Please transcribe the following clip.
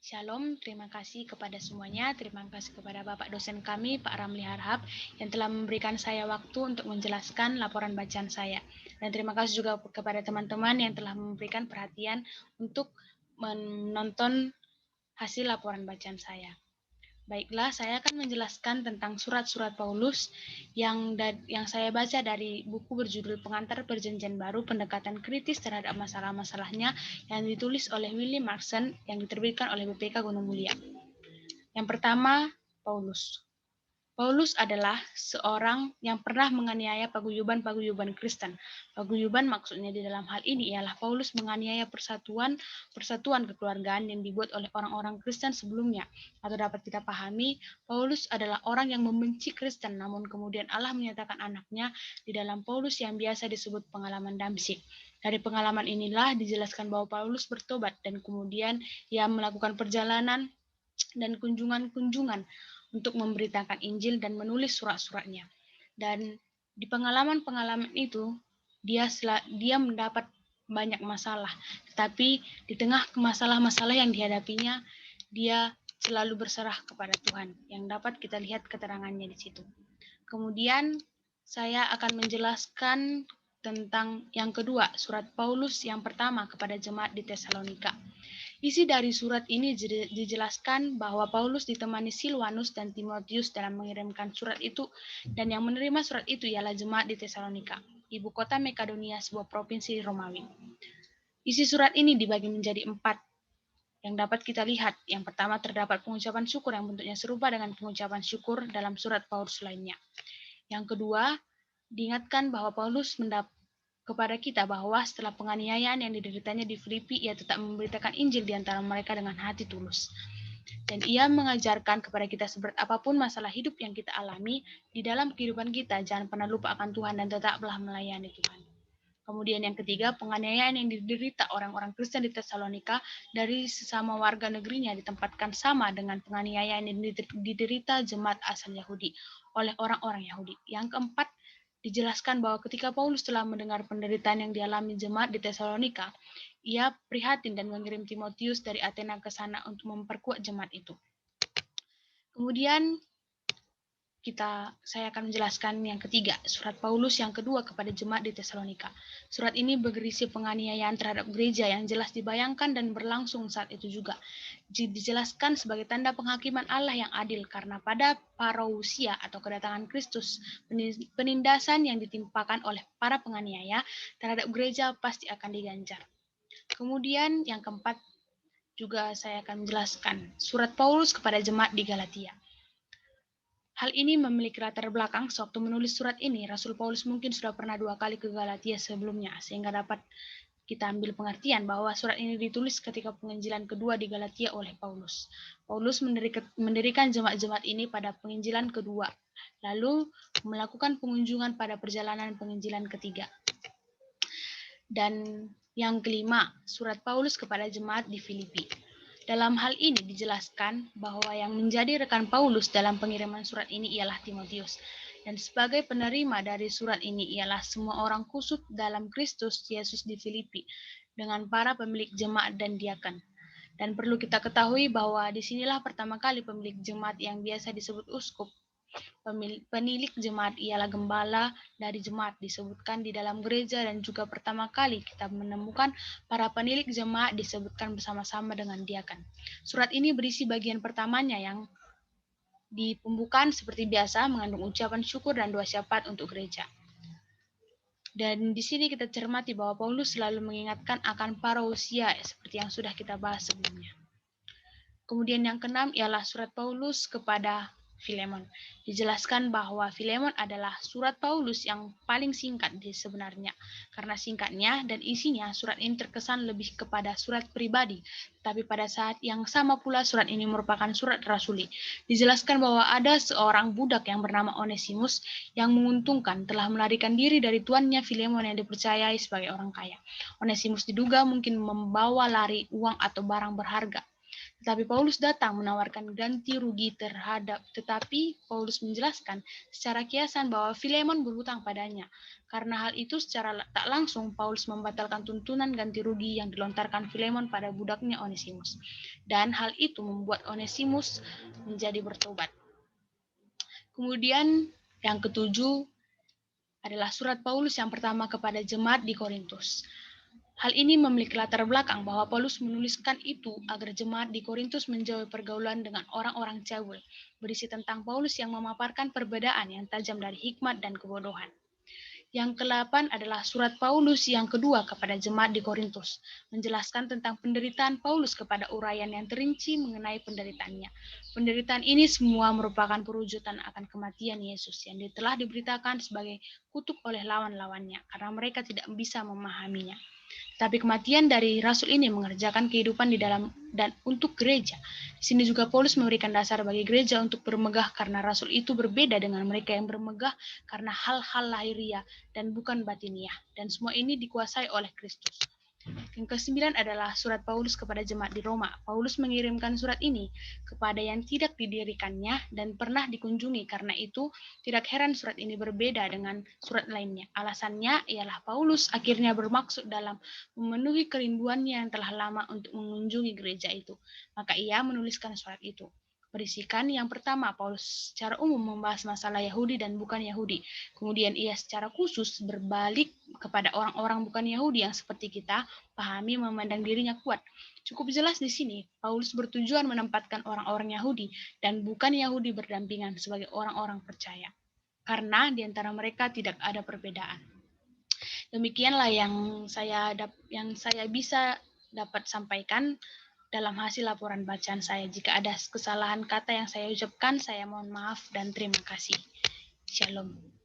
Shalom, terima kasih kepada semuanya. Terima kasih kepada Bapak dosen kami, Pak Ramli Harhab, yang telah memberikan saya waktu untuk menjelaskan laporan bacaan saya. Dan terima kasih juga kepada teman-teman yang telah memberikan perhatian untuk menonton hasil laporan bacaan saya. Baiklah, saya akan menjelaskan tentang surat-surat Paulus yang saya baca dari buku berjudul Pengantar Perjanjian Baru, Pendekatan Kritis Terhadap Masalah-Masalahnya, yang ditulis oleh William Markson, yang diterbitkan oleh BPK Gunung Mulia. Yang pertama, Paulus. Paulus adalah seorang yang pernah menganiaya paguyuban-paguyuban Kristen. Paguyuban maksudnya di dalam hal ini ialah Paulus menganiaya persatuan kekeluargaan yang dibuat oleh orang-orang Kristen sebelumnya. Atau dapat kita pahami, Paulus adalah orang yang membenci Kristen, namun kemudian Allah menyatakan anaknya di dalam Paulus yang biasa disebut pengalaman damsyik. Dari pengalaman inilah dijelaskan bahwa Paulus bertobat dan kemudian ia melakukan perjalanan dan kunjungan-kunjungan untuk memberitakan Injil dan menulis surat-suratnya. Dan di pengalaman-pengalaman itu, dia mendapat banyak masalah. Tetapi di tengah masalah-masalah yang dihadapinya, dia selalu berserah kepada Tuhan, yang dapat kita lihat keterangannya di situ. Kemudian saya akan menjelaskan tentang yang kedua, surat Paulus yang pertama kepada jemaat di Tesalonika. Isi dari surat ini dijelaskan bahwa Paulus ditemani Silwanus dan Timotius dalam mengirimkan surat itu, dan yang menerima surat itu ialah jemaat di Tesalonika, ibu kota Makedonia, sebuah provinsi Romawi. Isi surat ini dibagi menjadi 4 yang dapat kita lihat. Yang pertama, terdapat pengucapan syukur yang bentuknya serupa dengan pengucapan syukur dalam surat Paulus lainnya. Yang kedua, diingatkan bahwa Paulus kepada kita bahwa setelah penganiayaan yang dideritanya di Filipi, ia tetap memberitakan Injil di antara mereka dengan hati tulus. Dan ia mengajarkan kepada kita seberat apapun masalah hidup yang kita alami, di dalam kehidupan kita jangan pernah lupa akan Tuhan dan tetaplah melayani Tuhan. Kemudian yang ketiga, penganiayaan yang diderita orang-orang Kristen di Tesalonika dari sesama warga negerinya ditempatkan sama dengan penganiayaan yang diderita jemaat asal Yahudi oleh orang-orang Yahudi. Yang keempat, dijelaskan bahwa ketika Paulus telah mendengar penderitaan yang dialami jemaat di Tesalonika, ia prihatin dan mengirim Timotius dari Athena ke sana untuk memperkuat jemaat itu. Kemudian saya akan menjelaskan yang ketiga, surat Paulus yang kedua kepada jemaat di Tesalonika. Surat ini berisi penganiayaan terhadap gereja yang jelas dibayangkan dan berlangsung saat itu juga. Dijelaskan sebagai tanda penghakiman Allah yang adil, karena pada parousia atau kedatangan Kristus, penindasan yang ditimpakan oleh para penganiaya terhadap gereja pasti akan diganjar. Kemudian yang keempat juga saya akan menjelaskan surat Paulus kepada jemaat di Galatia. Hal ini memiliki latar belakang. Sewaktu menulis surat ini, Rasul Paulus mungkin sudah pernah 2 kali ke Galatia sebelumnya, sehingga dapat kita ambil pengertian bahwa surat ini ditulis ketika penginjilan kedua di Galatia oleh Paulus. Paulus mendirikan jemaat-jemaat ini pada penginjilan kedua, lalu melakukan pengunjungan pada perjalanan penginjilan ketiga. Dan yang kelima, surat Paulus kepada jemaat di Filipi. Dalam hal ini dijelaskan bahwa yang menjadi rekan Paulus dalam pengiriman surat ini ialah Timotius. Dan sebagai penerima dari surat ini ialah semua orang kusut dalam Kristus Yesus di Filipi, dengan para pemilik jemaat dan diaken. Dan perlu kita ketahui bahwa disinilah pertama kali pemilik jemaat yang biasa disebut uskup. Penilik jemaat ialah gembala dari jemaat, disebutkan di dalam gereja, dan juga pertama kali kita menemukan para penilik jemaat disebutkan bersama-sama dengan diaken. Surat ini berisi bagian pertamanya yang di pembukaan seperti biasa mengandung ucapan syukur dan doa syafaat untuk gereja. Dan di sini kita cermati bahwa Paulus selalu mengingatkan akan parousia seperti yang sudah kita bahas sebelumnya. Kemudian yang keenam ialah surat Paulus kepada Filemon. Dijelaskan bahwa Filemon adalah surat Paulus yang paling singkat sebenarnya. Karena singkatnya dan isinya, surat ini terkesan lebih kepada surat pribadi. Tapi pada saat yang sama pula, surat ini merupakan surat rasuli. Dijelaskan bahwa ada seorang budak yang bernama Onesimus yang menguntungkan telah melarikan diri dari tuannya Filemon yang dipercayai sebagai orang kaya. Onesimus diduga mungkin membawa lari uang atau barang berharga. Tetapi Paulus datang menawarkan ganti rugi tetapi Paulus menjelaskan secara kiasan bahwa Filemon berhutang padanya. Karena hal itu secara tak langsung Paulus membatalkan tuntunan ganti rugi yang dilontarkan Filemon pada budaknya Onesimus. Dan hal itu membuat Onesimus menjadi bertobat. Kemudian yang ketujuh adalah surat Paulus yang pertama kepada jemaat di Korintus. Hal ini memiliki latar belakang bahwa Paulus menuliskan itu agar jemaat di Korintus menjauhi pergaulan dengan orang-orang cabul, berisi tentang Paulus yang memaparkan perbedaan yang tajam dari hikmat dan kebodohan. Yang ke-8 adalah surat Paulus yang kedua kepada jemaat di Korintus, menjelaskan tentang penderitaan Paulus kepada uraian yang terinci mengenai penderitaannya. Penderitaan ini semua merupakan perwujudan akan kematian Yesus yang telah diberitakan sebagai kutuk oleh lawan-lawannya, karena mereka tidak bisa memahaminya. Tapi kematian dari rasul ini mengerjakan kehidupan di dalam dan untuk gereja. Di sini juga Paulus memberikan dasar bagi gereja untuk bermegah karena rasul itu berbeda dengan mereka yang bermegah karena hal-hal lahiriah dan bukan batiniah. Dan semua ini dikuasai oleh Kristus. Yang ke-9 adalah surat Paulus kepada jemaat di Roma. Paulus mengirimkan surat ini kepada yang tidak didirikannya dan pernah dikunjungi. Karena itu, tidak heran surat ini berbeda dengan surat lainnya. Alasannya ialah Paulus akhirnya bermaksud dalam memenuhi kerinduannya yang telah lama untuk mengunjungi gereja itu. Maka ia menuliskan surat itu. Berisikan yang pertama, Paulus secara umum membahas masalah Yahudi dan bukan Yahudi. Kemudian ia secara khusus berbalik kepada orang-orang bukan Yahudi yang seperti kita pahami memandang dirinya kuat. Cukup jelas di sini, Paulus bertujuan menempatkan orang-orang Yahudi dan bukan Yahudi berdampingan sebagai orang-orang percaya. Karena di antara mereka tidak ada perbedaan. Demikianlah yang saya bisa dapat sampaikan dalam hasil laporan bacaan saya. Jika ada kesalahan kata yang saya ucapkan, saya mohon maaf dan terima kasih. Shalom.